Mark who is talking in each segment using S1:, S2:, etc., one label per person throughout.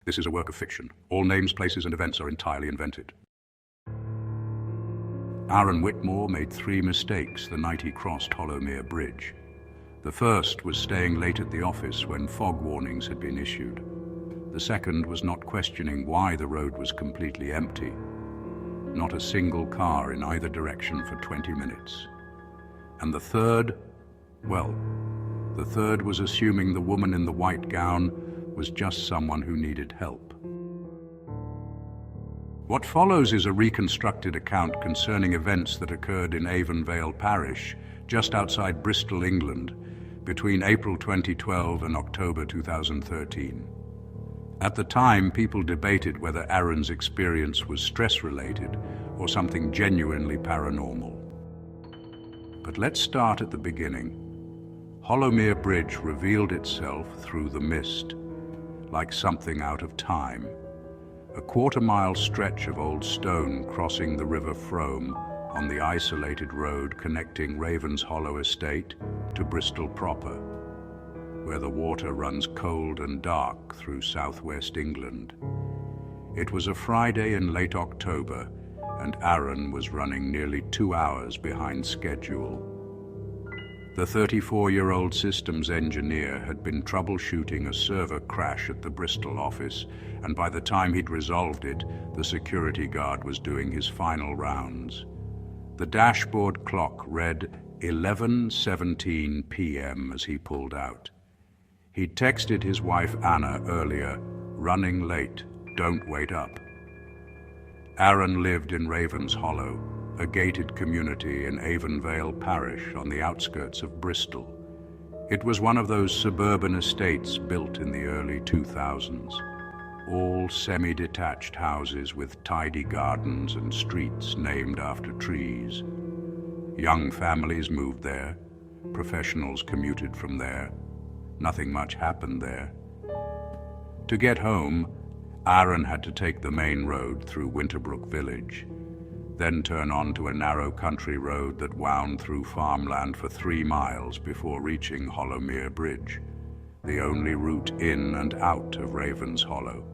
S1: This is a work of fiction. All names, places, and events are entirely invented. Aaron Whitmore made 3 mistakes the night he crossed Hollowmere Bridge. The first was staying late at the office when fog warnings had been issued. The second was not questioning why the road was completely empty. Not a single car in either direction for 20 minutes. And the third, well, the third was assuming the woman in the white gown was just someone who needed help. What follows is a reconstructed account concerning events that occurred in Avonvale Parish, just outside Bristol, England, between April 2012 and October 2013. At the time, people debated whether Aaron's experience was stress-related or something genuinely paranormal. But let's start at the beginning. Hollowmere Bridge revealed itself through the mist, like something out of time. A quarter-mile stretch of old stone crossing the River Frome on the isolated road connecting Ravenshollow Estate to Bristol proper, where the water runs cold and dark through southwest England. It was a Friday in late October, and Aaron was running nearly 2 hours behind schedule. The 34-year-old systems engineer had been troubleshooting a server crash at the Bristol office, and by the time he'd resolved it, the security guard was doing his final rounds. The dashboard clock read 11:17 p.m. as he pulled out. He'd texted his wife Anna earlier, "Running late, don't wait up." Aaron lived in Ravenshollow, a gated community in Avonvale Parish on the outskirts of Bristol. It was one of those suburban estates built in the early 2000s, all semi-detached houses with tidy gardens and streets named after trees. Young families moved there, professionals commuted from there. Nothing much happened there. To get home, Aaron had to take the main road through Winterbrook Village, then turn onto a narrow country road that wound through farmland for 3 miles before reaching Hollowmere Bridge, the only route in and out of Ravenshollow.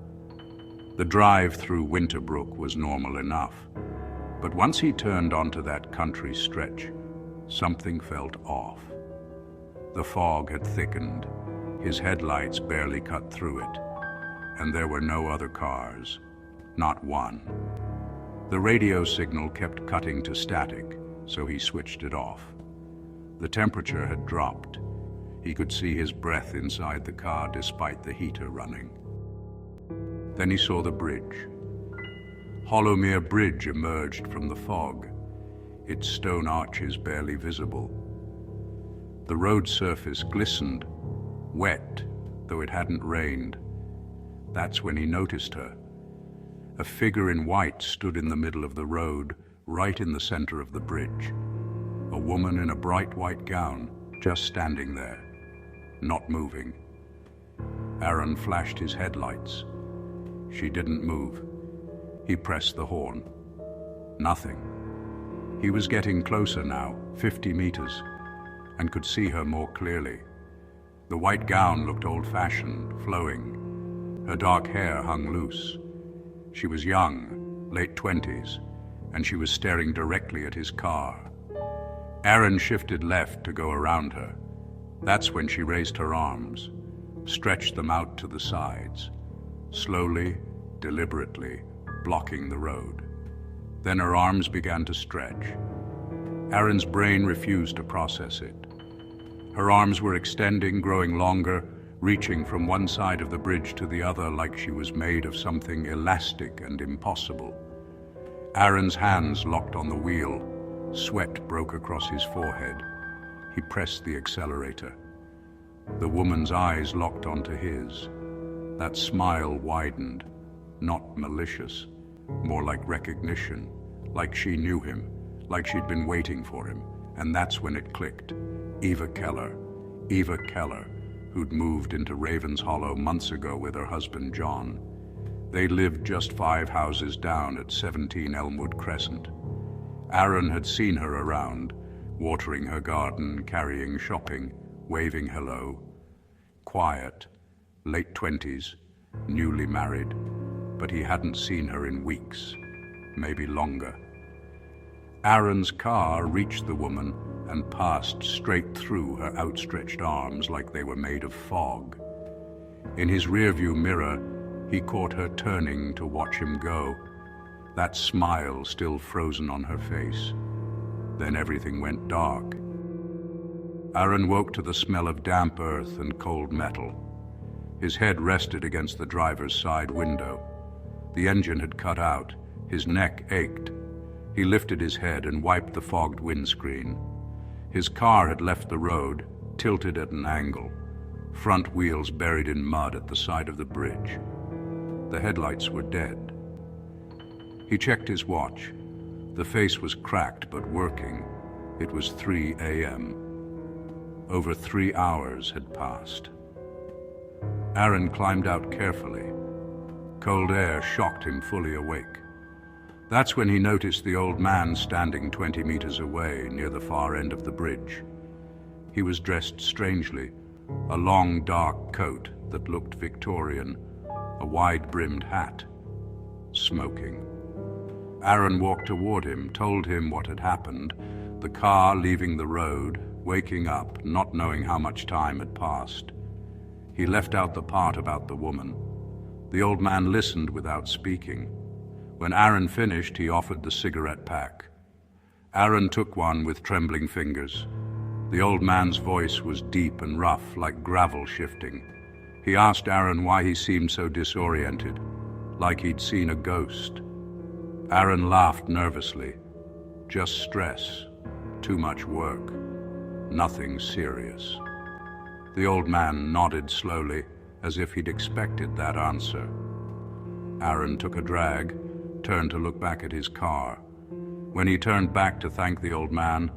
S1: The drive through Winterbrook was normal enough, but once he turned onto that country stretch, something felt off. The fog had thickened, his headlights barely cut through it, and there were no other cars, not one. The radio signal kept cutting to static, so he switched it off. The temperature had dropped. He could see his breath inside the car despite the heater running. Then he saw the bridge. Hollowmere Bridge emerged from the fog, its stone arches barely visible. The road surface glistened, wet, though it hadn't rained. That's when he noticed her. A figure in white stood in the middle of the road, right in the center of the bridge. A woman in a bright white gown, just standing there, not moving. Aaron flashed his headlights. She didn't move. He pressed the horn. Nothing. He was getting closer now, 50 meters, and could see her more clearly. The white gown looked old-fashioned, flowing. Her dark hair hung loose. She was young, late 20s, and she was staring directly at his car. Aaron shifted left to go around her. That's when she raised her arms, stretched them out to the sides, slowly, deliberately, blocking the road. Then her arms began to stretch. Aaron's brain refused to process it. Her arms were extending, growing longer, reaching from one side of the bridge to the other like she was made of something elastic and impossible. Aaron's hands locked on the wheel. Sweat broke across his forehead. He pressed the accelerator. The woman's eyes locked onto his. That smile widened, not malicious, more like recognition, like she knew him, like she'd been waiting for him. And that's when it clicked. Eva Keller, who'd moved into Ravenshollow months ago with her husband John. They lived just 5 houses down at 17 Elmwood Crescent. Aaron had seen her around, watering her garden, carrying shopping, waving hello. Quiet, late 20s, newly married, but he hadn't seen her in weeks, maybe longer. Aaron's car reached the woman and passed straight through her outstretched arms like they were made of fog. In his rearview mirror, he caught her turning to watch him go, that smile still frozen on her face. Then everything went dark. Aaron woke to the smell of damp earth and cold metal. His head rested against the driver's side window. The engine had cut out. His neck ached. He lifted his head and wiped the fogged windscreen. His car had left the road, tilted at an angle, front wheels buried in mud at the side of the bridge. The headlights were dead. He checked his watch. The face was cracked but working. It was 3 a.m. Over 3 hours had passed. Aaron climbed out carefully. Cold air shocked him fully awake. That's when he noticed the old man standing 20 meters away near the far end of the bridge. He was dressed strangely, a long dark coat that looked Victorian, a wide-brimmed hat, smoking. Aaron walked toward him, told him what had happened, the car leaving the road, waking up, not knowing how much time had passed. He left out the part about the woman. The old man listened without speaking. When Aaron finished, he offered the cigarette pack. Aaron took one with trembling fingers. The old man's voice was deep and rough, like gravel shifting. He asked Aaron why he seemed so disoriented, like he'd seen a ghost. Aaron laughed nervously. Just stress, too much work, nothing serious. The old man nodded slowly, as if he'd expected that answer. Aaron took a drag, turned to look back at his car. When he turned back to thank the old man,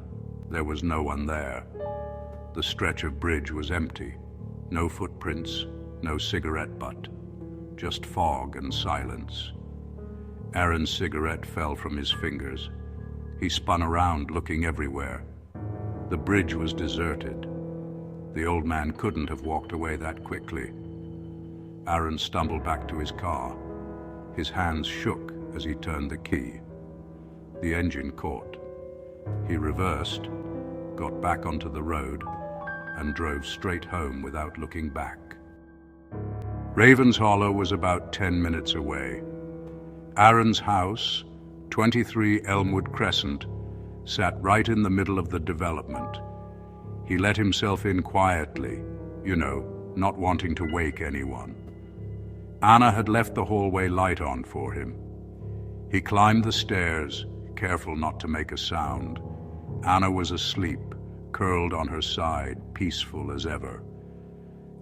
S1: there was no one there. The stretch of bridge was empty. No footprints, no cigarette butt, just fog and silence. Aaron's cigarette fell from his fingers. He spun around, looking everywhere. The bridge was deserted. The old man couldn't have walked away that quickly. Aaron stumbled back to his car. His hands shook as he turned the key. The engine caught. He reversed, got back onto the road, and drove straight home without looking back. Raven's Hollow was about 10 minutes away. Aaron's house, 23 Elmwood Crescent, sat right in the middle of the development. He let himself in quietly, not wanting to wake anyone. Anna had left the hallway light on for him. He climbed the stairs, careful not to make a sound. Anna was asleep, curled on her side, peaceful as ever.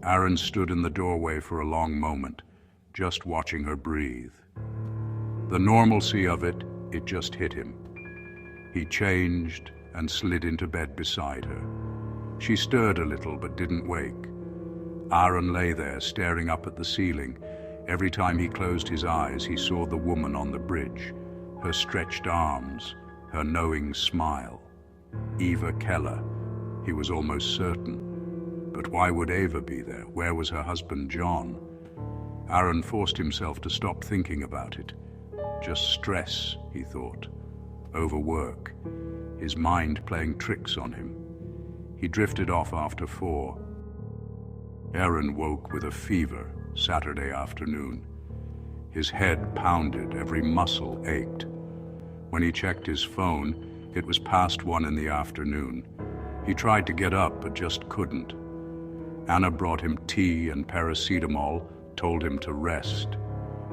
S1: Aaron stood in the doorway for a long moment, just watching her breathe. The normalcy of it just hit him. He changed and slid into bed beside her. She stirred a little but didn't wake. Aaron lay there, staring up at the ceiling. Every time he closed his eyes, he saw the woman on the bridge, her stretched arms, her knowing smile. Eva Keller, he was almost certain. But why would Eva be there? Where was her husband, John? Aaron forced himself to stop thinking about it. Just stress, he thought. Overwork. His mind playing tricks on him. He drifted off after 4. Aaron woke with a fever Saturday afternoon. His head pounded, every muscle ached. When he checked his phone, it was past 1 in the afternoon. He tried to get up, but just couldn't. Anna brought him tea and paracetamol, told him to rest.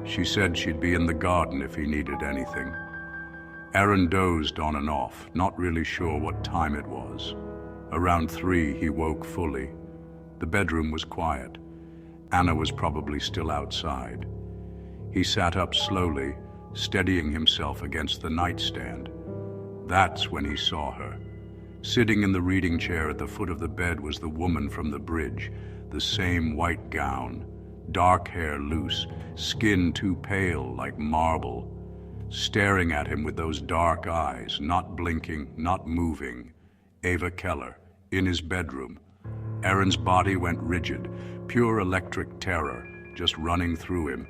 S1: She said she'd be in the garden if he needed anything. Aaron dozed on and off, not really sure what time it was. Around 3, he woke fully. The bedroom was quiet. Anna was probably still outside. He sat up slowly, steadying himself against the nightstand. That's when he saw her. Sitting in the reading chair at the foot of the bed was the woman from the bridge, the same white gown, dark hair loose, skin too pale like marble, staring at him with those dark eyes, not blinking, not moving. Eva Keller, in his bedroom. Aaron's body went rigid, pure electric terror, just running through him.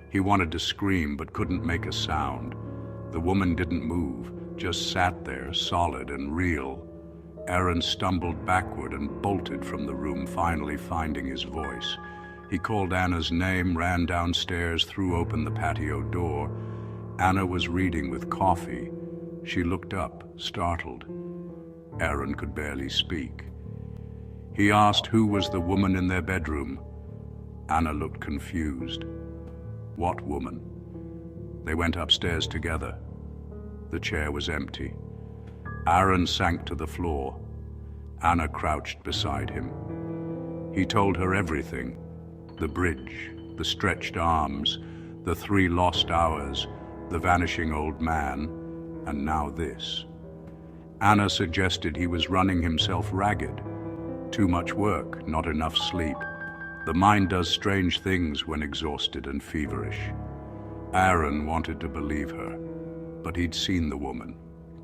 S1: He wanted to scream but couldn't make a sound. The woman didn't move, just sat there, solid and real. Aaron stumbled backward and bolted from the room, finally finding his voice. He called Anna's name, ran downstairs, threw open the patio door. Anna was reading with coffee. She looked up, startled. Aaron could barely speak. He asked who was the woman in their bedroom. Anna looked confused. What woman? They went upstairs together. The chair was empty. Aaron sank to the floor. Anna crouched beside him. He told her everything. The bridge, the stretched arms, the 3 lost hours, the vanishing old man, and now this. Anna suggested he was running himself ragged. Too much work, not enough sleep. The mind does strange things when exhausted and feverish. Aaron wanted to believe her, but he'd seen the woman,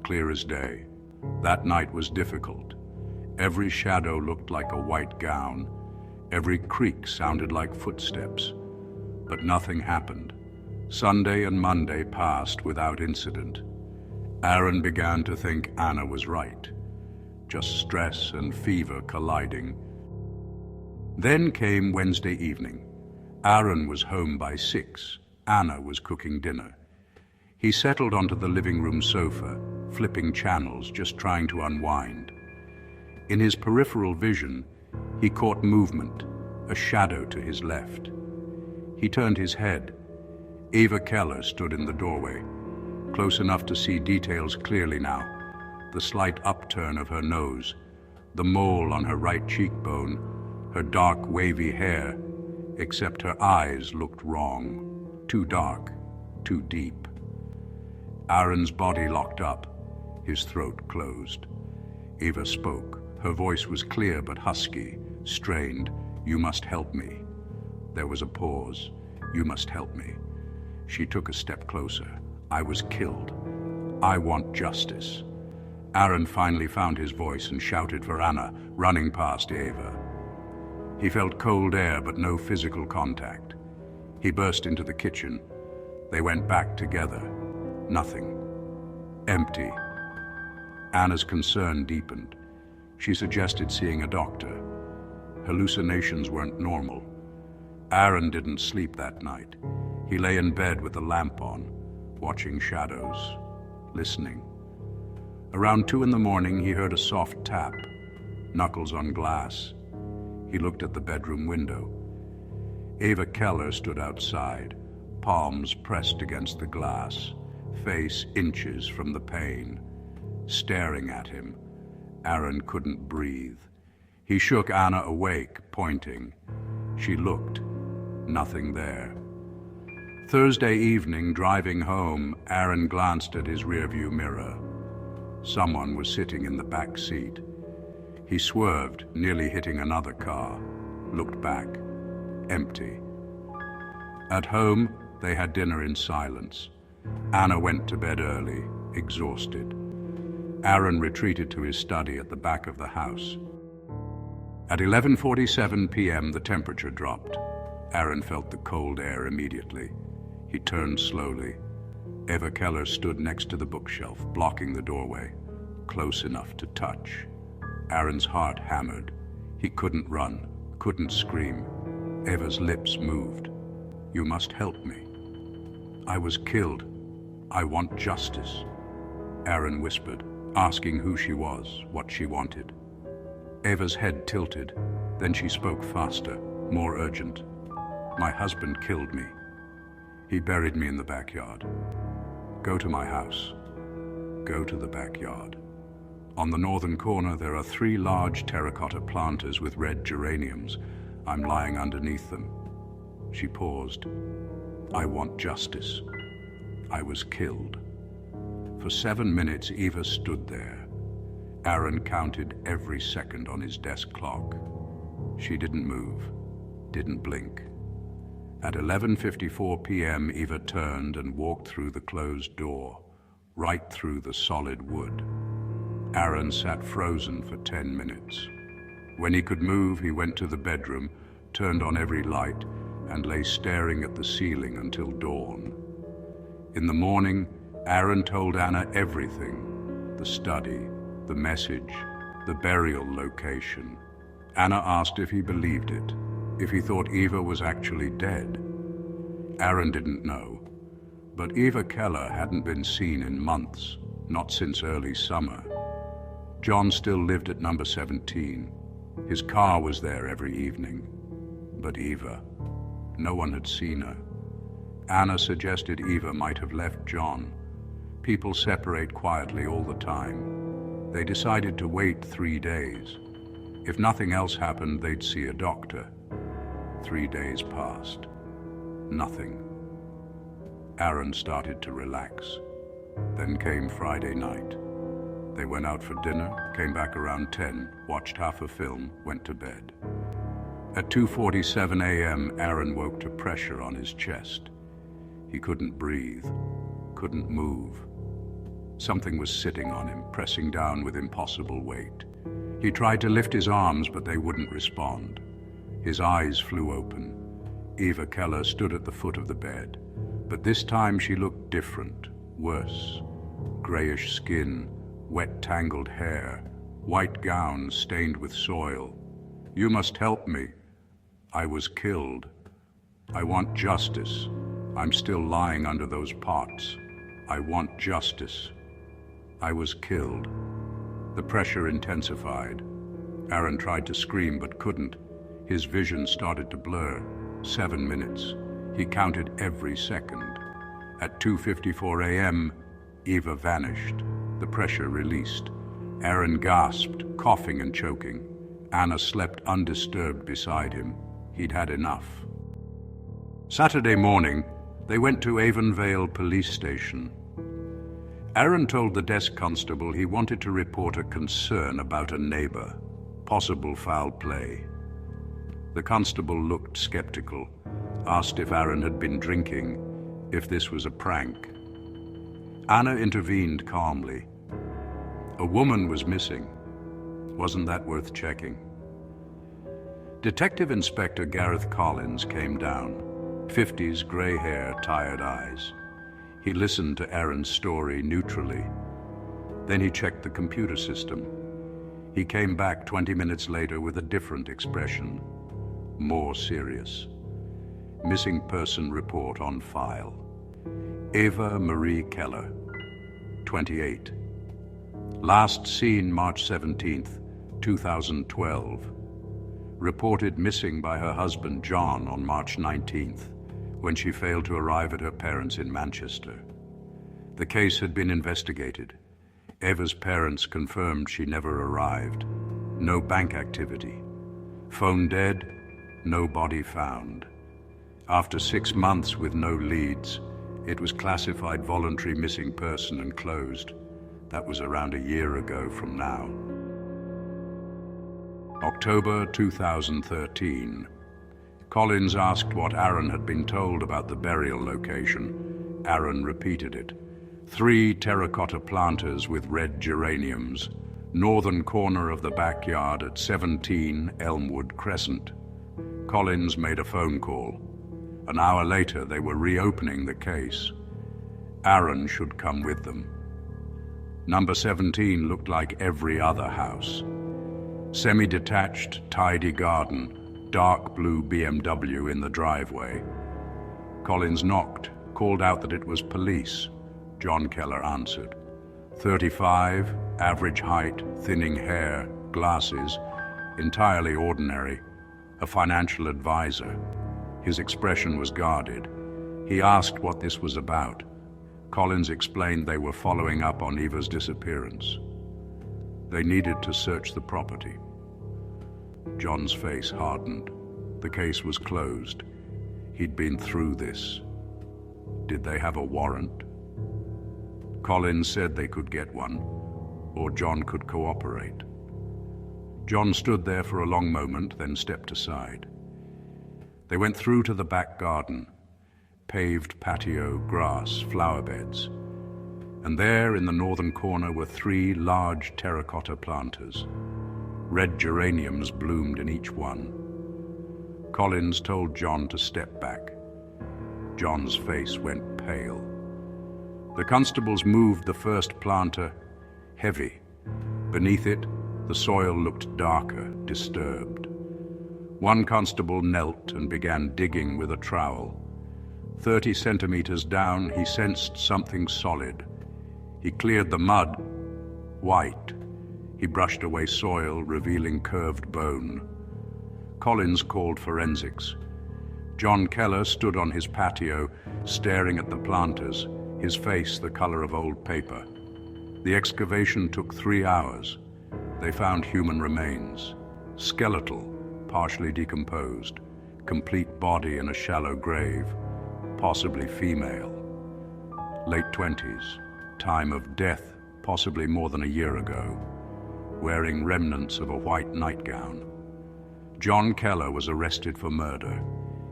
S1: clear as day. That night was difficult. Every shadow looked like a white gown. Every creak sounded like footsteps. But nothing happened. Sunday and Monday passed without incident. Aaron began to think Anna was right. Just stress and fever colliding. Then came Wednesday evening. Aaron was home by 6. Anna was cooking dinner. He settled onto the living room sofa, flipping channels, just trying to unwind. In his peripheral vision, he caught movement, a shadow to his left. He turned his head. Eva Keller stood in the doorway, close enough to see details clearly now. The slight upturn of her nose, the mole on her right cheekbone, her dark wavy hair, except her eyes looked wrong, too dark, too deep. Aaron's body locked up, his throat closed. Eva spoke. Her voice was clear but husky, strained. "You must help me." There was a pause. "You must help me." She took a step closer. "I was killed. I want justice." Aaron finally found his voice and shouted for Anna, running past Eva. He felt cold air but no physical contact. He burst into the kitchen. They went back together. Nothing. Empty. Anna's concern deepened. She suggested seeing a doctor. Hallucinations weren't normal. Aaron didn't sleep that night. He lay in bed with the lamp on, watching shadows, listening. Around 2 a.m, he heard a soft tap, knuckles on glass. He looked at the bedroom window. Eva Keller stood outside, palms pressed against the glass, face inches from the pane, staring at him. Aaron couldn't breathe. He shook Anna awake, pointing. She looked. Nothing there. Thursday evening, driving home, Aaron glanced at his rearview mirror. Someone was sitting in the back seat. He swerved, nearly hitting another car, looked back. Empty. At home, they had dinner in silence. Anna went to bed early, exhausted. Aaron retreated to his study at the back of the house. At 11:47 p.m., the temperature dropped. Aaron felt the cold air immediately. He turned slowly. Eva Keller stood next to the bookshelf, blocking the doorway, close enough to touch. Aaron's heart hammered. He couldn't run, couldn't scream. Eva's lips moved. "You must help me. I was killed. I want justice." Aaron whispered, asking who she was, what she wanted. Eva's head tilted. Then she spoke faster, more urgent. "My husband killed me. He buried me in the backyard. Go to my house. Go to the backyard. On the northern corner, there are 3 large terracotta planters with red geraniums. I'm lying underneath them." She paused. "I want justice. I was killed." For 7 minutes, Eva stood there. Aaron counted every second on his desk clock. She didn't move, didn't blink. At 11:54 p.m., Eva turned and walked through the closed door, right through the solid wood. Aaron sat frozen for 10 minutes. When he could move, he went to the bedroom, turned on every light, and lay staring at the ceiling until dawn. In the morning, Aaron told Anna everything: the study, the message, the burial location. Anna asked if he believed it, if he thought Eva was actually dead. Aaron didn't know, but Eva Keller hadn't been seen in months, not since early summer. John still lived at number 17. His car was there every evening. But Eva, no one had seen her. Anna suggested Eva might have left John. People separate quietly all the time. They decided to wait 3 days. If nothing else happened, they'd see a doctor. 3 days passed. Nothing. Aaron started to relax. Then came Friday night. They went out for dinner, came back around 10, watched half a film, went to bed. At 2:47 a.m., Aaron woke to pressure on his chest. He couldn't breathe, couldn't move. Something was sitting on him, pressing down with impossible weight. He tried to lift his arms, but they wouldn't respond. His eyes flew open. Eva Keller stood at the foot of the bed, but this time she looked different, worse. Grayish skin, wet tangled hair, white gown stained with soil. "You must help me. I was killed. I want justice. I'm still lying under those pots. I want justice. I was killed." The pressure intensified. Aaron tried to scream but couldn't. His vision started to blur. 7 minutes. He counted every second. At 2:54 a.m., Eva vanished. The pressure released. Aaron gasped, coughing and choking. Anna slept undisturbed beside him. He'd had enough. Saturday morning, they went to Avonvale Police Station. Aaron told the desk constable he wanted to report a concern about a neighbor, possible foul play. The constable looked skeptical, asked if Aaron had been drinking, if this was a prank. Anna intervened calmly. A woman was missing. Wasn't that worth checking? Detective Inspector Gareth Collins came down. 50s, gray hair, tired eyes. He listened to Aaron's story neutrally. Then he checked the computer system. He came back 20 minutes later with a different expression, more serious. Missing person report on file. Eva Marie Keller, 28. Last seen March 17th, 2012. Reported missing by her husband John on March 19th, when she failed to arrive at her parents in Manchester. The case had been investigated. Eva's parents confirmed she never arrived. No bank activity. Phone dead, no body found. After 6 months with no leads, it was classified voluntary missing person and closed. That was around a year ago from now. October 2013. Collins asked what Aaron had been told about the burial location. Aaron repeated it. 3 terracotta planters with red geraniums, northern corner of the backyard at 17 Elmwood Crescent. Collins made a phone call. An hour later, they were reopening the case. Aaron should come with them. Number 17 looked like every other house. Semi-detached, tidy garden, dark blue BMW in the driveway. Collins knocked, called out that it was police. John Keller answered. 35, average height, thinning hair, glasses, entirely ordinary, a financial advisor. His expression was guarded. He asked what this was about. Collins explained they were following up on Eva's disappearance. They needed to search the property. John's face hardened. The case was closed. He'd been through this. Did they have a warrant? Collins said they could get one, or John could cooperate. John stood there for a long moment, then stepped aside. They went through to the back garden, paved patio, grass, flower beds. And there in the northern corner were 3 large terracotta planters. Red geraniums bloomed in each one. Collins told John to step back. John's face went pale. The constables moved the first planter, heavy. Beneath it, the soil looked darker, disturbed. One constable knelt and began digging with a trowel. 30 centimeters down, he sensed something solid. He cleared the mud, white. He brushed away soil, revealing curved bone. Collins called forensics. John Keller stood on his patio, staring at the planters, his face the color of old paper. The excavation took 3 hours. They found human remains, skeletal, partially decomposed, complete body in a shallow grave, possibly female. Late 20s, time of death, possibly more than a year ago, wearing remnants of a white nightgown. John Keller was arrested for murder.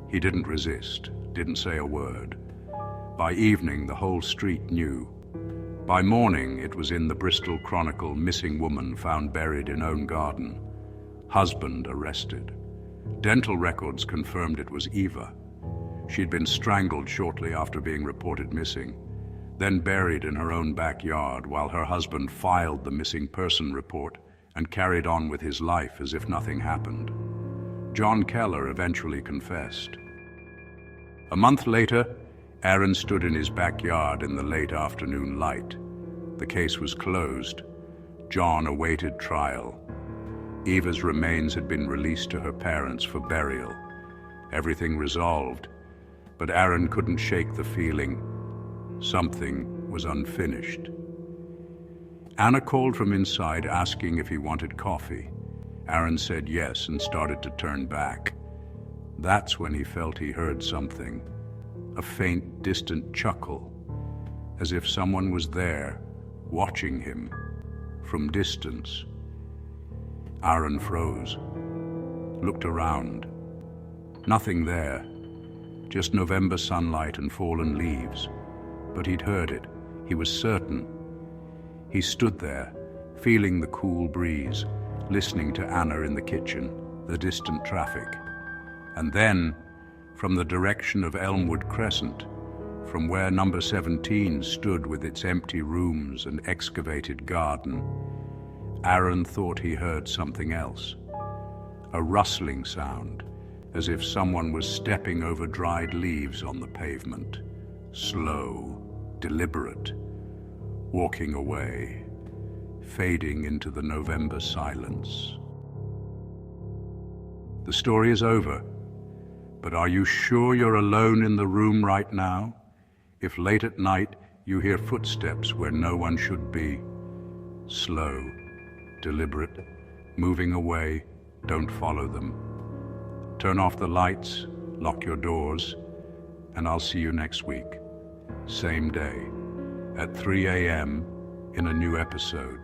S1: He didn't resist, didn't say a word. By evening, the whole street knew. By morning, it was in the Bristol Chronicle: missing woman found buried in own garden. Husband arrested. Dental records confirmed it was Eva. She'd been strangled shortly after being reported missing, then buried in her own backyard while her husband filed the missing person report and carried on with his life as if nothing happened. John Keller eventually confessed. A month later, Aaron stood in his backyard in the late afternoon light. The case was closed. John awaited trial. Eva's remains had been released to her parents for burial. Everything resolved, but Aaron couldn't shake the feeling something was unfinished. Anna called from inside, asking if he wanted coffee. Aaron said yes and started to turn back. That's when he felt he heard something, a faint, distant chuckle, as if someone was there, watching him, from distance. Aaron froze, looked around. Nothing there, just November sunlight and fallen leaves. But he'd heard it, he was certain. He stood there, feeling the cool breeze, listening to Anna in the kitchen, the distant traffic. And then, from the direction of Elmwood Crescent, from where number 17 stood with its empty rooms and excavated garden, Aaron thought he heard something else. A rustling sound, as if someone was stepping over dried leaves on the pavement. Slow, deliberate, walking away, fading into the November silence. The story is over, but are you sure you're alone in the room right now? If late at night you hear footsteps where no one should be, slow, deliberate, moving away, don't follow them. Turn off the lights, lock your doors, and I'll see you next week, same day, at 3 a.m. in a new episode.